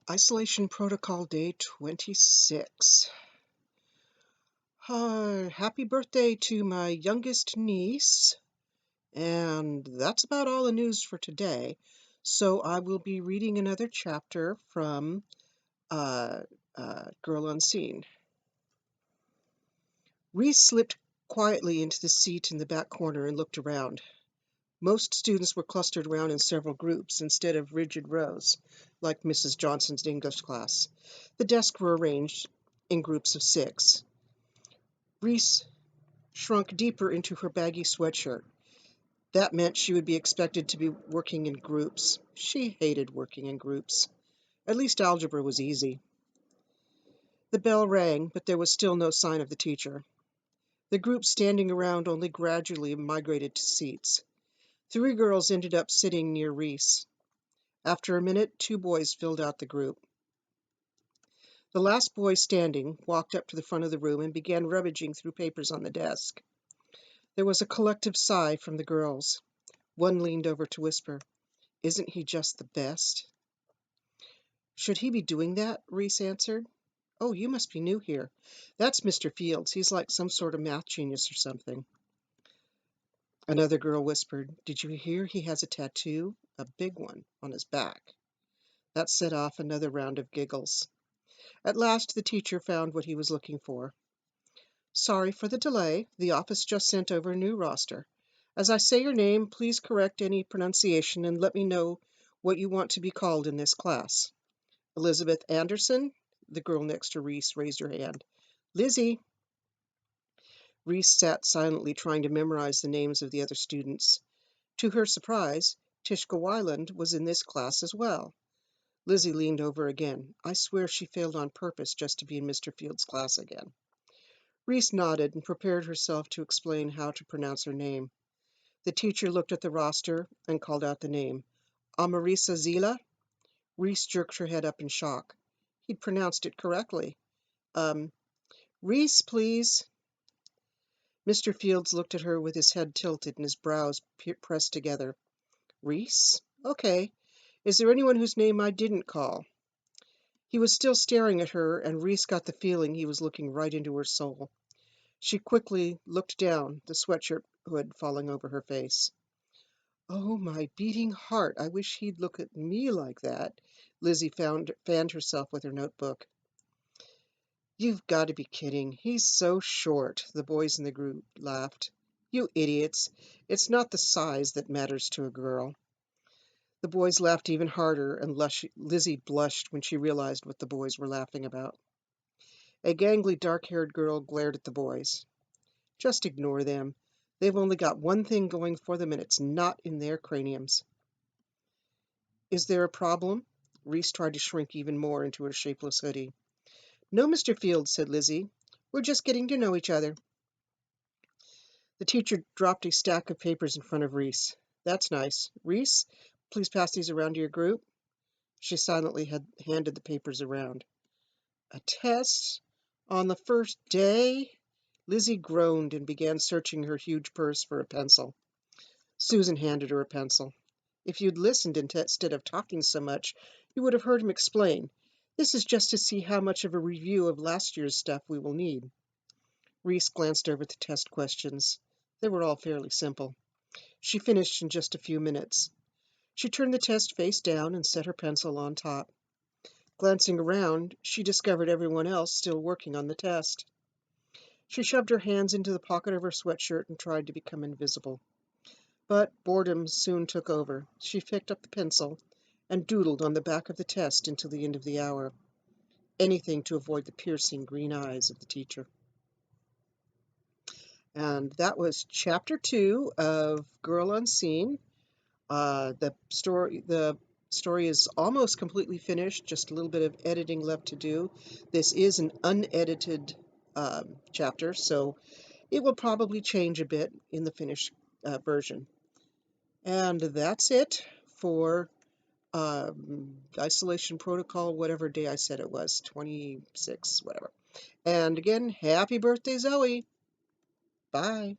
Isolation Protocol Day 26. Happy birthday to my youngest niece, and that's about all the news for today. So I will be reading another chapter from uh, Girl Unseen. Reese slipped quietly into the seat in the back corner and looked around. Most students were clustered around in several groups instead of rigid rows, like Mrs. Johnson's English class. The desks were arranged in groups of 6. Reese shrunk deeper into her baggy sweatshirt. That meant she would be expected to be working in groups. She hated working in groups. At least algebra was easy. The bell rang, but there was still no sign of the teacher. The group standing around only gradually migrated to seats. 3 girls ended up sitting near Reese. After a minute, 2 boys filled out the group. The last boy standing walked up to the front of the room and began rummaging through papers on the desk. There was a collective sigh from the girls. One leaned over to whisper, "Isn't he just the best?" "Should he be doing that?" Reese answered. "Oh, you must be new here. That's Mr. Fields. He's like some sort of math genius or something." Another girl whispered, "Did you hear he has a tattoo? A big one on his back." That set off another round of giggles. At last the teacher found what he was looking for. "Sorry for the delay. The office just sent over a new roster. As I say your name, please correct any pronunciation and let me know what you want to be called in this class." "Elizabeth Anderson?" The girl next to Reese raised her hand. "Lizzie." Reese sat silently trying to memorize the names of the other students. To her surprise, Tishka Wyland was in this class as well. Lizzie leaned over again. I swear she failed on purpose just to be in Mr. Field's class again. Reese nodded and prepared herself to explain how to pronounce her name. The teacher looked at the roster and called out the name. "Amarisa Zila?" Reese jerked her head up in shock. He'd pronounced it correctly. Um, "Reese, please." Mr. Fields looked at her with his head tilted and his brows pressed together. "Reese? Okay. Is there anyone whose name I didn't call?" He was still staring at her, and Reese got the feeling he was looking right into her soul. She quickly looked down, the sweatshirt hood falling over her face. "Oh, my beating heart, I wish he'd look at me like that." Lizzie fanned herself with her notebook. "You've got to be kidding. He's so short," the boys in the group laughed. "You idiots. It's not the size that matters to a girl." The boys laughed even harder, and Lizzie blushed when she realized what the boys were laughing about. A gangly, dark-haired girl glared at the boys. "Just ignore them. They've only got one thing going for them, and it's not in their craniums." "Is there a problem?" Reese tried to shrink even more into her shapeless hoodie. "No, Mr. Fields," said Lizzie. "We're just getting to know each other." The teacher dropped a stack of papers in front of Reese. "That's nice. Reese, please pass these around to your group." She silently handed the papers around. "A test? On the first day?" Lizzie groaned and began searching her huge purse for a pencil. Susan handed her a pencil. "If you'd listened instead of talking so much, you would have heard him explain. This is just to see how much of a review of last year's stuff we will need." Reese glanced over the test questions. They were all fairly simple. She finished in just a few minutes. She turned the test face down and set her pencil on top. Glancing around, she discovered everyone else still working on the test. She shoved her hands into the pocket of her sweatshirt and tried to become invisible. But boredom soon took over. She picked up the pencil and doodled on the back of the test until the end of the hour. Anything to avoid the piercing green eyes of the teacher. And that was chapter 2 of Girl Unseen. The story is almost completely finished, just a little bit of editing left to do. This is an unedited chapter, so it will probably change a bit in the finished version. And that's it for Isolation Protocol, whatever day I said it was, 26, whatever. And again, happy birthday, Zoe. Bye.